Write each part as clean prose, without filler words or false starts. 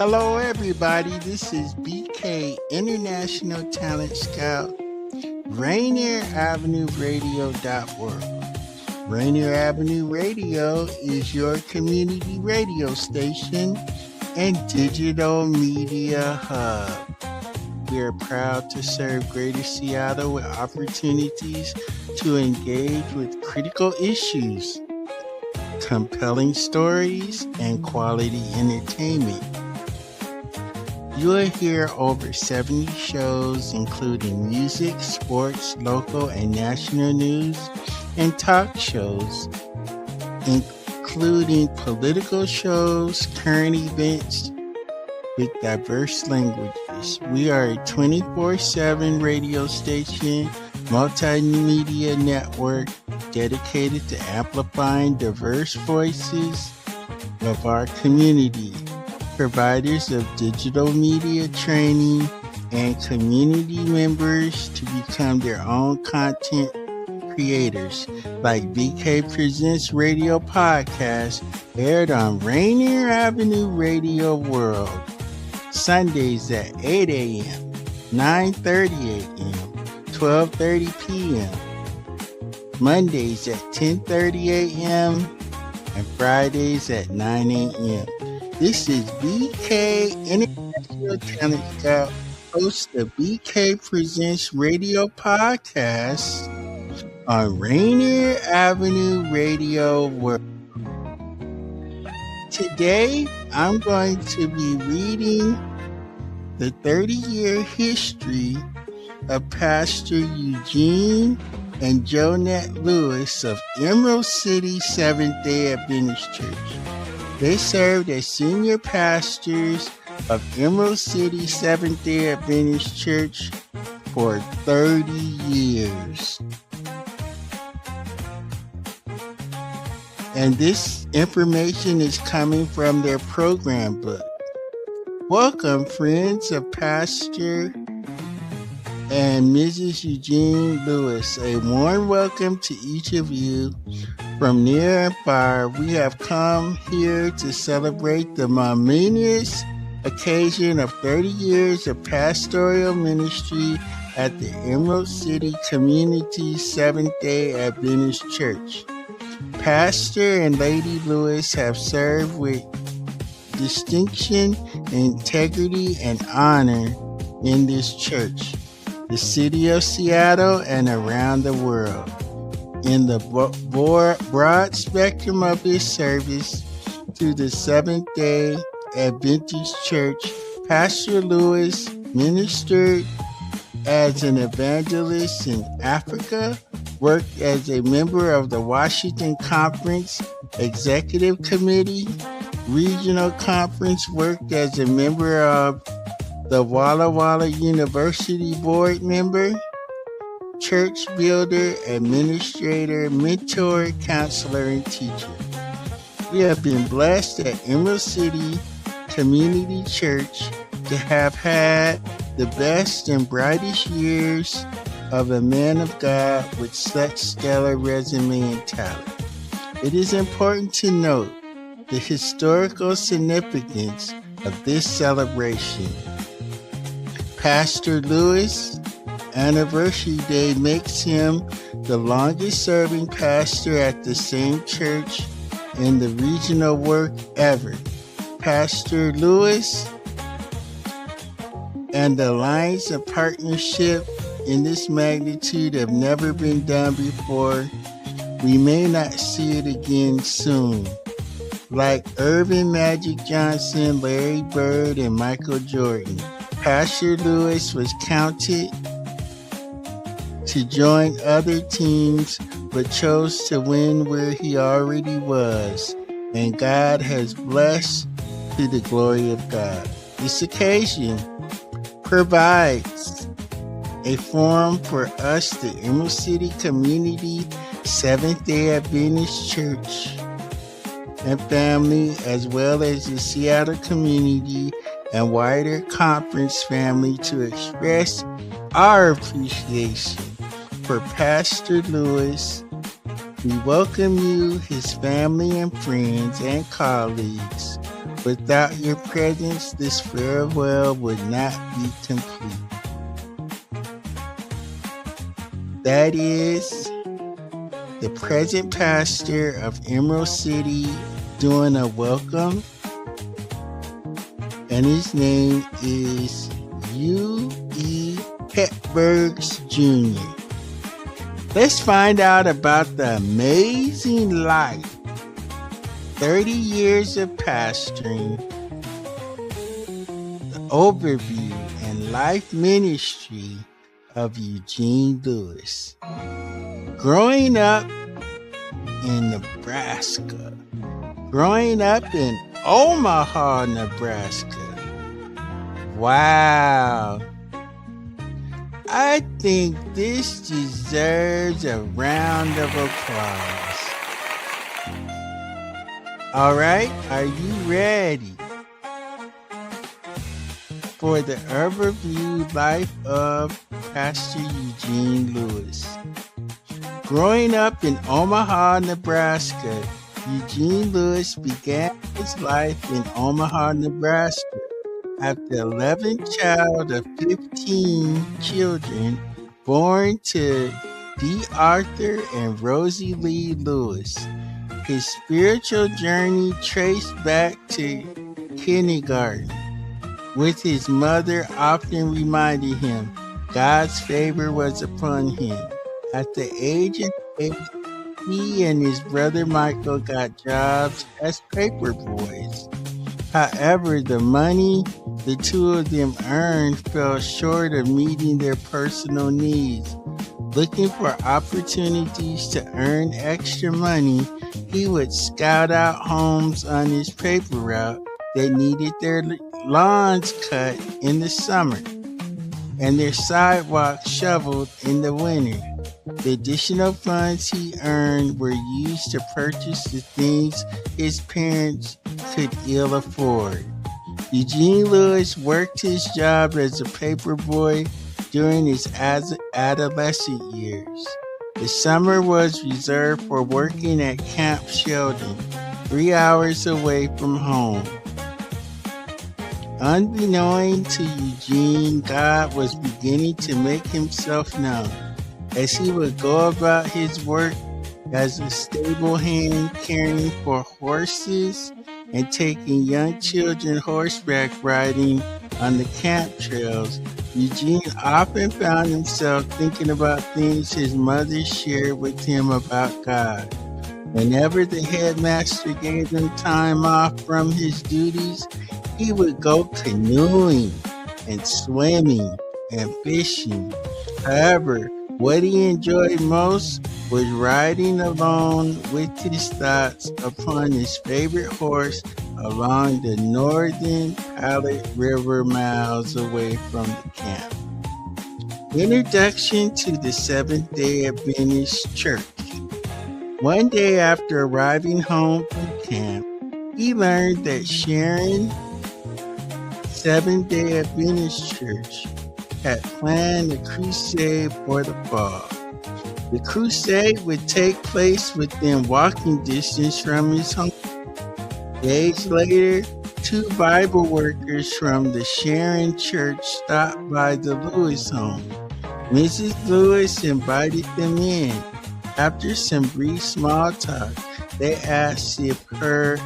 Hello, everybody. This is BK International Talent Scout, Rainier Avenue Radio.org. Rainier Avenue Radio is your community radio station and digital media hub. We are proud to serve Greater Seattle with opportunities to engage with critical issues, compelling stories, and quality entertainment. You will hear over 70 shows, including music, sports, local and national news, and talk shows, including political shows, current events with diverse languages. We are a 24/7 radio station, multimedia network dedicated to amplifying diverse voices of our community. Providers of digital media training and community members to become their own content creators, like BK Presents Radio Podcast, aired on Rainier Avenue Radio World, Sundays at 8 a.m., 9:30 a.m., 12:30 p.m., Mondays at 10:30 a.m., and Fridays at 9 a.m. This is BK International Talent Scout, host of BK Presents Radio Podcast on Rainier Avenue Radio World. Today, I'm going to be reading the 30-year history of Pastor Eugene and Jonette Lewis of Emerald City Seventh-day Adventist Church. They served as senior pastors of Emerald City Seventh-day Adventist Church for 30 years. And this information is coming from their program book. Welcome, friends of Pastor and Mrs. Eugene Lewis. A warm welcome to each of you. From near and far, we have come here to celebrate the momentous occasion of 30 years of pastoral ministry at the Emerald City Community Seventh-day Adventist Church. Pastor and Lady Lewis have served with distinction, integrity, and honor in this church, the city of Seattle, and around the world. In the broad spectrum of his service to the Seventh-day Adventist Church, Pastor Lewis ministered as an evangelist in Africa, worked as a member of the Washington Conference Executive Committee, Regional Conference, worked as a member of the Walla Walla University Board member, church builder, administrator, mentor, counselor, and teacher. We have been blessed at Emerald City Community Church to have had the best and brightest years of a man of God with such stellar resume and talent. It is important to note the historical significance of this celebration. Pastor Lewis' anniversary day makes him the longest serving pastor at the same church in the regional work ever. Pastor Lewis and the lines of partnership in this magnitude have never been done before. We may not see it again soon. Like Irvin Magic Johnson, Larry Bird, and Michael Jordan, Pastor Lewis was counted to join other teams, but chose to win where he already was, and God has blessed to the glory of God. This occasion provides a forum for us, the Emerald City Community Seventh-day Adventist Church and family, as well as the Seattle community and wider conference family, to express our appreciation for Pastor Lewis. We welcome you, his family and friends and colleagues, Without your presence, this farewell would not be complete. That is the present pastor of Emerald City doing a welcome, and his name is U.E. Petbergs Jr. Let's find out about the amazing life, 30 years of pastoring, the overview and life ministry of Eugene Lewis. Growing up in Nebraska, growing up in Omaha, Nebraska. Wow. I think this deserves a round of applause. All right, are you ready for the overview life of Pastor Eugene Lewis? Growing up in Omaha, Nebraska, Eugene Lewis began his life in Omaha, Nebraska. After the 11th child of 15 children born to D. Arthur and Rosie Lee Lewis, his spiritual journey traced back to kindergarten, with his mother often reminding him God's favor was upon him. At the age of 8, he and his brother Michael got jobs as paper boys. However, the money the two of them earned fell short of meeting their personal needs. Looking for opportunities to earn extra money, he would scout out homes on his paper route that needed their lawns cut in the summer and their sidewalks shoveled in the winter. The additional funds he earned were used to purchase the things his parents could ill afford. Eugene Lewis worked his job as a paper boy during his adolescent years. The summer was reserved for working at Camp Sheldon, 3 hours away from home. Unbeknown to Eugene, God was beginning to make himself known as he would go about his work as a stable hand, caring for horses and taking young children horseback riding on the camp trails. Eugene often found himself thinking about things his mother shared with him about God. Whenever the headmaster gave him time off from his duties, he would go canoeing and swimming and fishing. However, what he enjoyed most was riding alone with his thoughts upon his favorite horse along the northern Pallet River miles away from the camp. Introduction to the Seventh-day Adventist Church. One day after arriving home from camp, he learned that Sharon Seventh-day Adventist Church had planned a crusade for the fall. The crusade would take place within walking distance from his home. Days later, 2 Bible workers from the Sharon Church stopped by the Lewis home. Mrs. Lewis invited them in. After some brief small talk, they asked her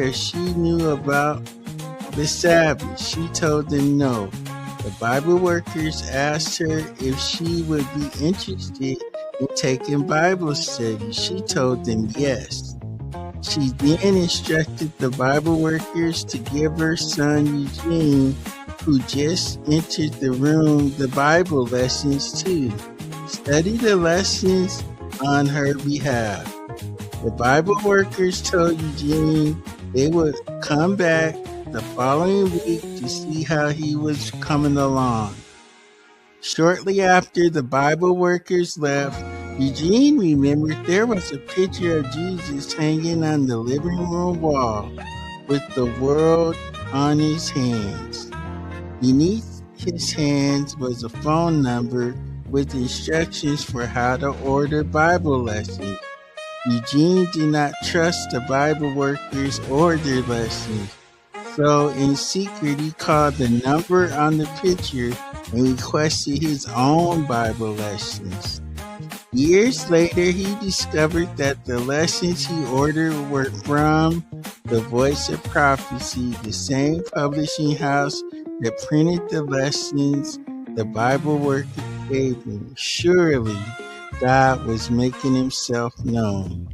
if she knew about the Sabbath. She told them no. The Bible workers asked her if she would be interested in taking Bible study. She told them yes. She then instructed the Bible workers to give her son Eugene, who just entered the room, the Bible lessons too. Study the lessons on her behalf. The Bible workers told Eugene they would come back the following week to see how he was coming along. Shortly after the Bible workers left, Eugene remembered there was a picture of Jesus hanging on the living room wall with the world on his hands. Beneath his hands was a phone number with instructions for how to order Bible lessons. Eugene did not trust the Bible workers or their lessons. So in secret, he called the number on the picture and requested his own Bible lessons. Years later, he discovered that the lessons he ordered were from the Voice of Prophecy, the same publishing house that printed the lessons the Bible worker gave him. Surely, God was making himself known.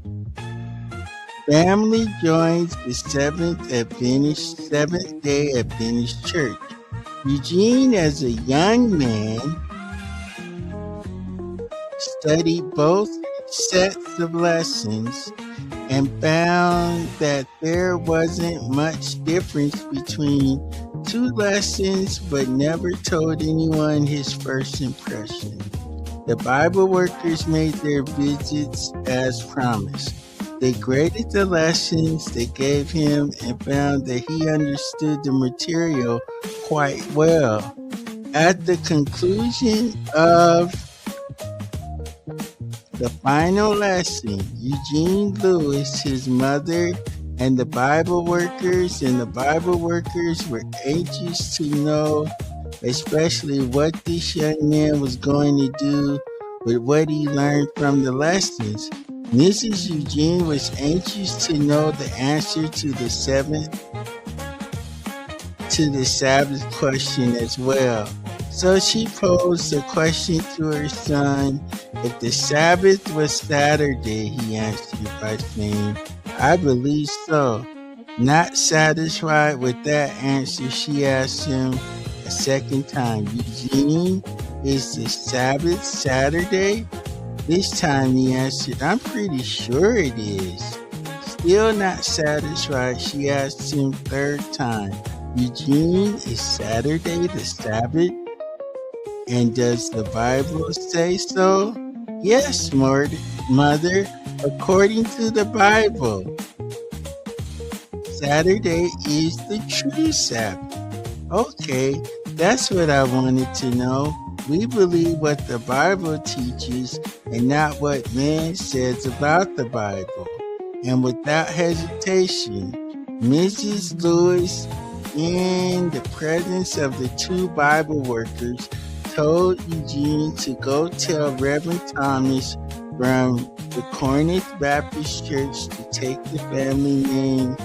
Family joins the Seventh-day Adventist Church. Eugene, as a young man, studied both sets of lessons and found that there wasn't much difference between two lessons, but never told anyone his first impression. The Bible workers made their visits as promised. They graded the lessons they gave him and found that he understood the material quite well. At the conclusion of the final lesson, Eugene Lewis, his mother, and the Bible workers were anxious to know especially what this young man was going to do with what he learned from the lessons. Mrs. Eugene was anxious to know the answer to the Sabbath question as well. So she posed the question to her son. If the Sabbath was Saturday, he answered by saying, I believe so. Not satisfied with that answer, she asked him a second time, Eugene, is the Sabbath Saturday? This time he answered, I'm pretty sure it is. Still not satisfied, she asked him third time, Eugene, is Saturday the Sabbath? And does the Bible say so? Yes, mother, according to the Bible. Saturday is the true Sabbath. Okay, that's what I wanted to know. We believe what the Bible teaches and not what man says about the Bible. And without hesitation, Mrs. Lewis, in the presence of the two Bible workers, told Eugene to go tell Reverend Thomas from the Corinth Baptist Church to take the family name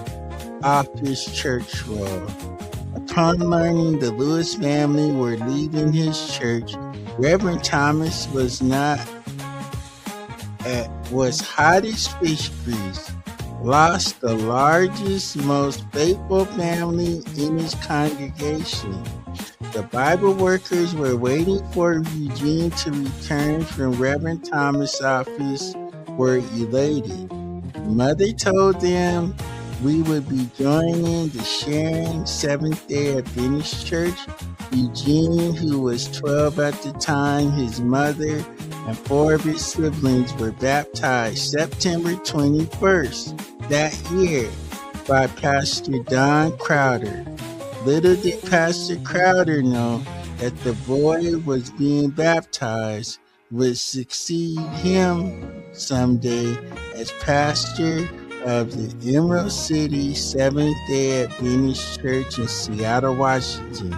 off his church roll. Upon learning the Lewis family were leaving his church, Reverend Thomas was hot as fish grease, lost the largest, most faithful family in his congregation. The Bible workers were waiting for Eugene to return from Reverend Thomas' office, were elated. Mother told them we would be joining the Sharon Seventh-day Adventist Church. Eugene, who was 12 at the time, his mother, and 4 of his siblings were baptized September 21st that year by Pastor Don Crowder. Little did Pastor Crowder know that the boy was being baptized would succeed him someday as pastor of the Emerald City Seventh-day Adventist Church in Seattle, Washington.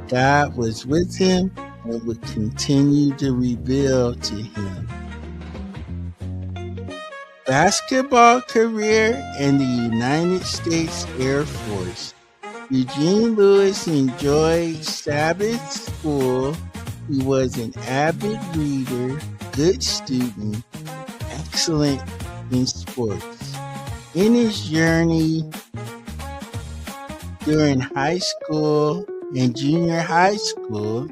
God was with him and would continue to reveal to him. Basketball career in the United States Air Force. Eugene Lewis enjoyed Sabbath school. He was an avid reader, good student, excellent in sports. In his journey during high school and junior high school,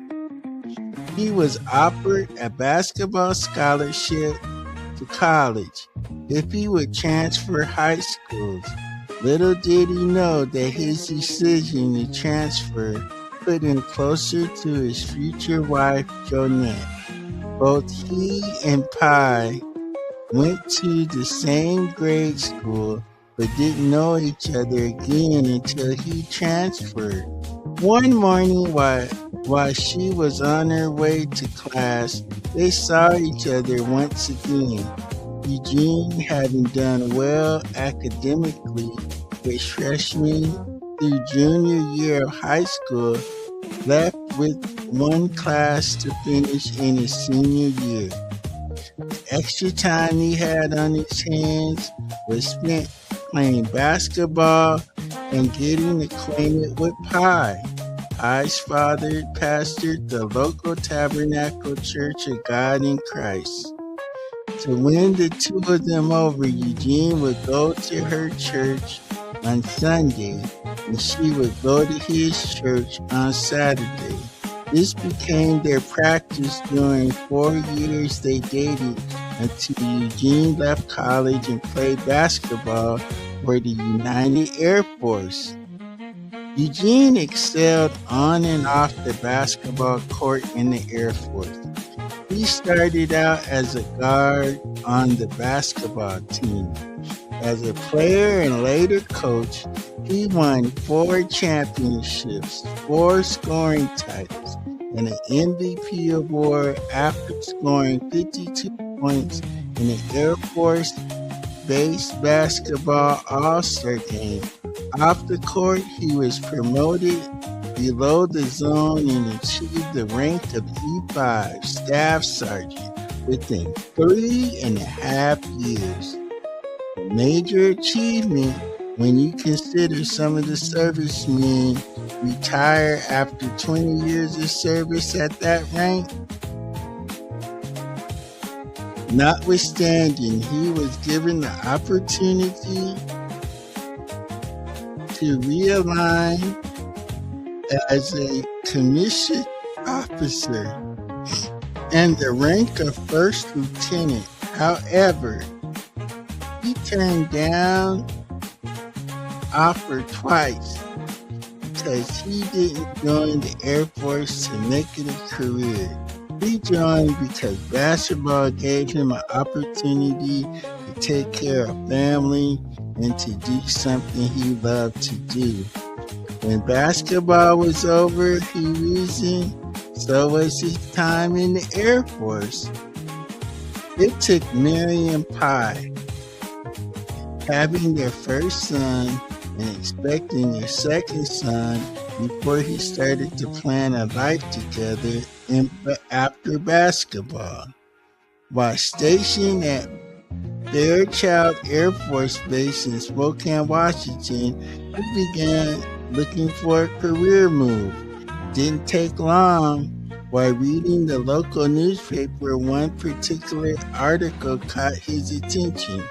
he was offered a basketball scholarship to college if he would transfer high schools. Little did he know that his decision to transfer put him closer to his future wife, Jonette. Both he and Pi went to the same grade school, but didn't know each other again until he transferred. One morning while she was on her way to class, they saw each other once again. Eugene, having done well academically his freshman through junior year of high school, left with one class to finish in his senior year. Extra time he had on his hands was spent playing basketball and getting acquainted with Pi. Pi's father pastored the local Tabernacle Church of God in Christ. To win the two of them over, Eugene would go to her church on Sunday, and she would go to his church on Saturday. This became their practice during 4 years they dated until Eugene left college and played basketball for the United Air Force. Eugene excelled on and off the basketball court in the Air Force. He started out as a guard on the basketball team. As a player and later coach, he won 4 championships, 4 scoring titles, and an MVP award after scoring 52 points in the Air Force Base Basketball All-Star Game. Off the court, he was promoted below the zone and achieved the rank of E5 Staff Sergeant within 3.5 years. A major achievement when you consider some of the servicemen retire after 20 years of service at that rank. Notwithstanding, he was given the opportunity to realign as a commissioned officer and the rank of first lieutenant. However, he turned down offer twice because he didn't join the Air Force to make it a career. He joined because basketball gave him an opportunity to take care of family and to do something he loved to do. When basketball was over, he reasoned, so was his time in the Air Force. It took Mary and Pi having their first son and expecting their second son before he started to plan a life together after basketball. While stationed at Fairchild Air Force Base in Spokane, Washington, he began looking for a career move. Didn't take long. While reading the local newspaper, one particular article caught his attention.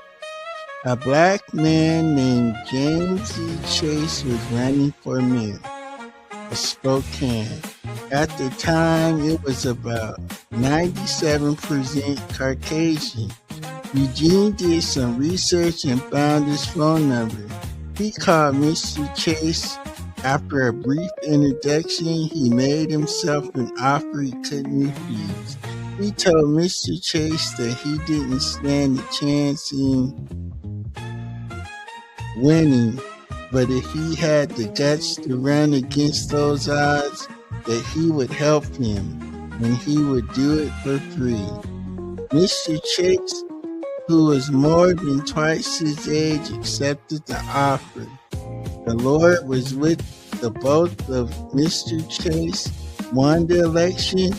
A black man named James E. Chase was running for mayor of Spokane. At the time, it was about 97% Caucasian. Eugene did some research and found his phone number. He called Mr. Chase. After a brief introduction, he made himself an offer he couldn't refuse. He told Mr. Chase that he didn't stand a chance in winning, but if he had the guts to run against those odds, that he would help him, and he would do it for free. Mr. Chase, who was more than twice his age, accepted the offer. The Lord was with the both of Mr. Chase, won the election,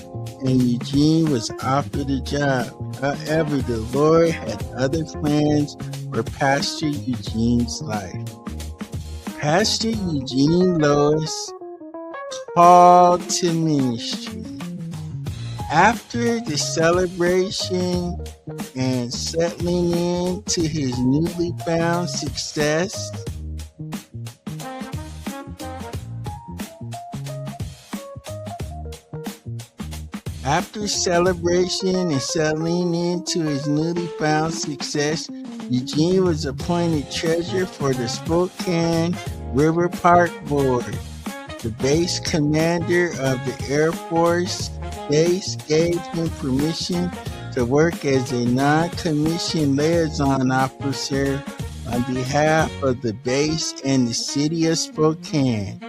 and Eugene was offered a job. However, the Lord had other plans for Pastor Eugene's life. Pastor Eugene Lois called to ministry. After the celebration and settling in to his newly found success, Eugene was appointed treasurer for the Spokane River Park Board. The base commander of the Air Force Base gave him permission to work as a non-commissioned liaison officer on behalf of the base and the city of Spokane.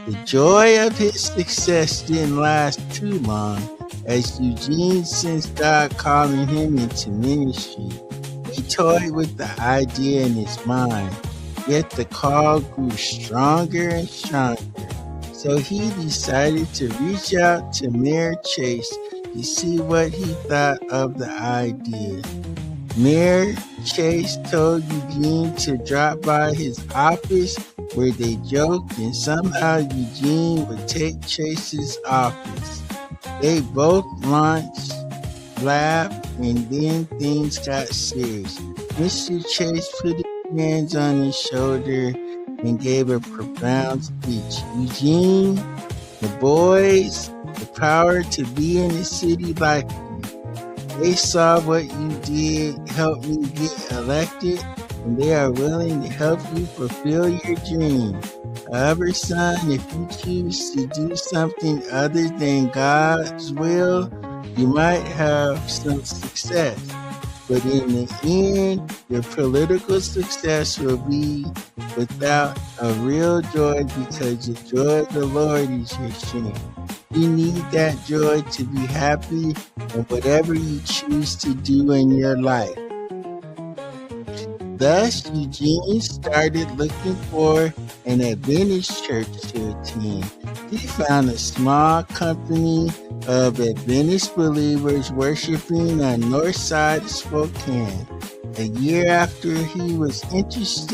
The joy of his success didn't last too long, as Eugene sensed God calling him into ministry. He toyed with the idea in his mind. Yet the call grew stronger and stronger. So he decided to reach out to Mayor Chase to see what he thought of the idea. Mayor Chase told Eugene to drop by his office where they joked, and somehow Eugene would take Chase's office. They both launched, laughed, and then things got serious. Mr. Chase put his hands on his shoulder and gave a profound speech. Eugene, the boys, the power to be in a city like you. They saw what you did, helped me get elected, and they are willing to help you fulfill your dream. However, son, if you choose to do something other than God's will, you might have some success. But in the end, your political success will be without a real joy, because the joy of the Lord is your strength. You need that joy to be happy in whatever you choose to do in your life. Thus, Eugene started looking for an Adventist church to attend. He found a small company of Adventist believers worshiping on north side of Spokane. A year after he was intense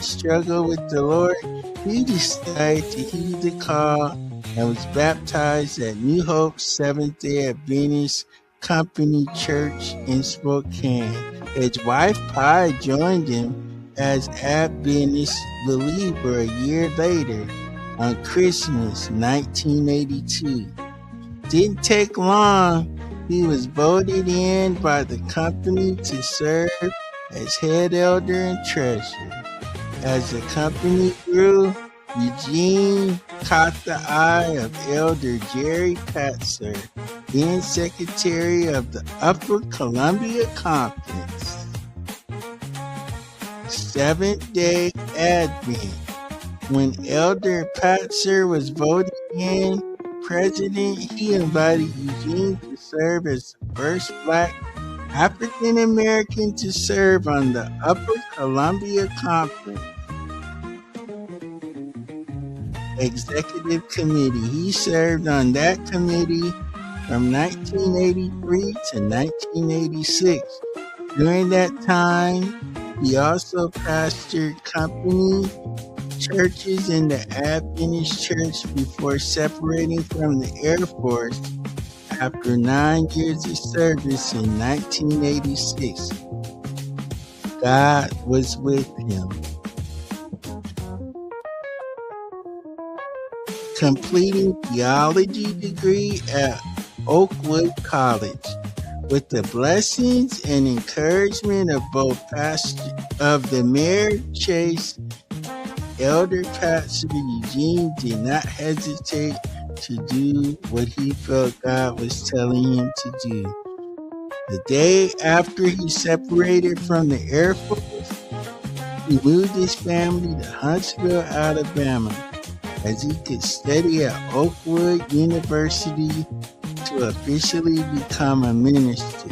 struggle with the Lord, he decided to heed the call and was baptized at New Hope Seventh-day Adventist Company Church in Spokane. His wife, Pi, joined him as Adventist believer a year later on Christmas 1982. Didn't take long. He was voted in by the company to serve as head elder and treasurer. As the company grew, Eugene caught the eye of Elder Jerry Patzer, then secretary of the Upper Columbia Conference. Seventh-day Advent. When Elder Patzer was voted in president, he invited Eugene to serve as the first Black African American to serve on the Upper Columbia Conference Executive Committee. He served on that committee from 1983 to 1986. During that time, he also pastored company churches in the Adventist Church before separating from the Air Force after 9 years of service in 1986. God was with him. Completing theology degree at Oakwood College. With the blessings and encouragement of both the Mayor Chase, Elder Pastor Eugene did not hesitate to do what he felt God was telling him to do. The day after he separated from the Air Force, he moved his family to Huntsville, Alabama, as he could study at Oakwood University to officially become a minister.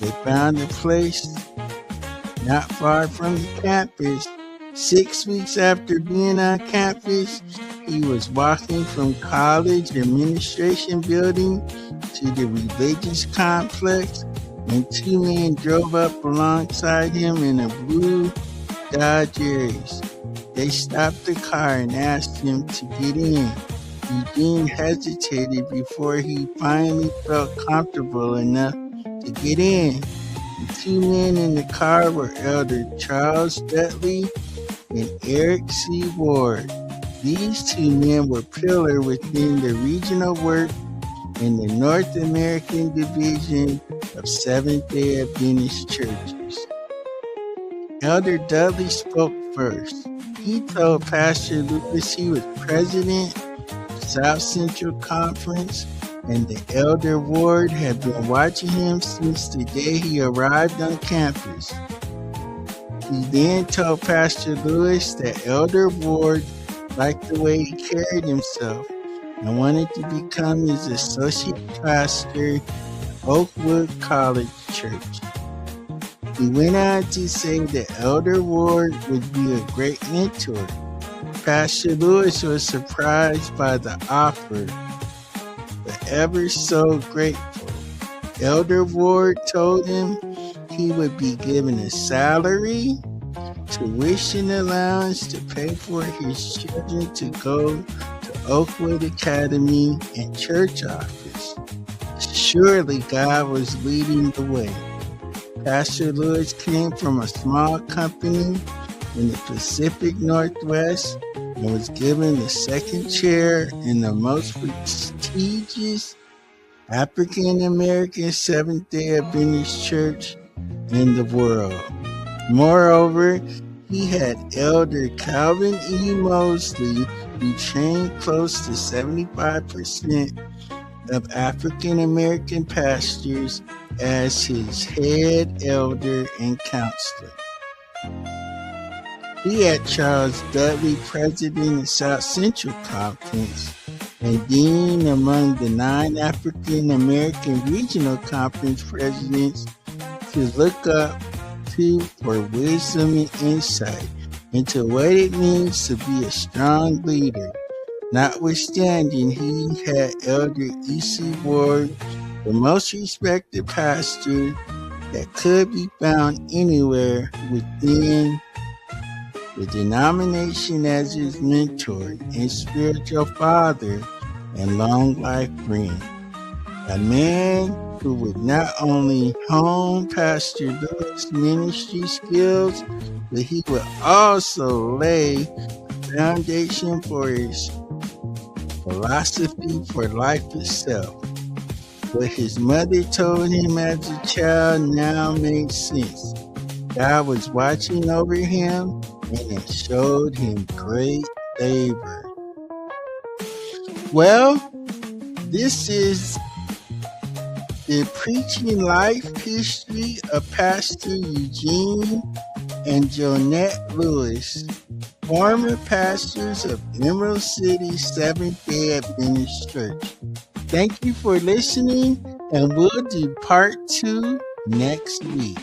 They found a place not far from the campus. 6 weeks after being on campus, he was walking from college administration building to the religious complex, and two men drove up alongside him in a blue Dodge Aries. They stopped the car and asked him to get in. Eugene hesitated before he finally felt comfortable enough to get in. The two men in the car were Elder Charles Dudley and Eric C. Ward. These two men were pillars within the regional work in the North American Division of Seventh-day Adventist churches. Elder Dudley spoke first. He told Pastor Lucas he was president of South Central Conference, and the Elder Ward had been watching him since the day he arrived on campus. He then told Pastor Lewis that Elder Ward liked the way he carried himself and wanted to become his associate pastor at Oakwood College Church. He went on to say that Elder Ward would be a great mentor. Pastor Lewis was surprised by the offer, but ever so grateful. Elder Ward told him he would be given a salary, tuition allowance to pay for his children to go to Oakwood Academy and church office. Surely God was leading the way. Pastor Lewis came from a small company in the Pacific Northwest and was given the second chair in the most prestigious African American Seventh-day Adventist church in the world. Moreover, he had Elder Calvin E. Mosley, who trained close to 75% of African American pastors, as his head elder and counselor. He had Charles Dudley, president of South Central Conference and dean among the 9 African American Regional Conference presidents, to look up to for wisdom and insight into what it means to be a strong leader. Notwithstanding, he had Elder E.C. Ward, the most respected pastor that could be found anywhere within the denomination, as his mentor and spiritual father and long life friend. A man who would not only hone Pastor Lewis' ministry skills, but he would also lay the foundation for his philosophy for life itself. What his mother told him as a child now made sense. God was watching over him, and it showed him great favor. Well, this is the preaching life history of Pastor Eugene and Jonette Lewis, former pastors of Emerald City Seventh-day Adventist Church. Thank you for listening, and we'll do part 2 next week.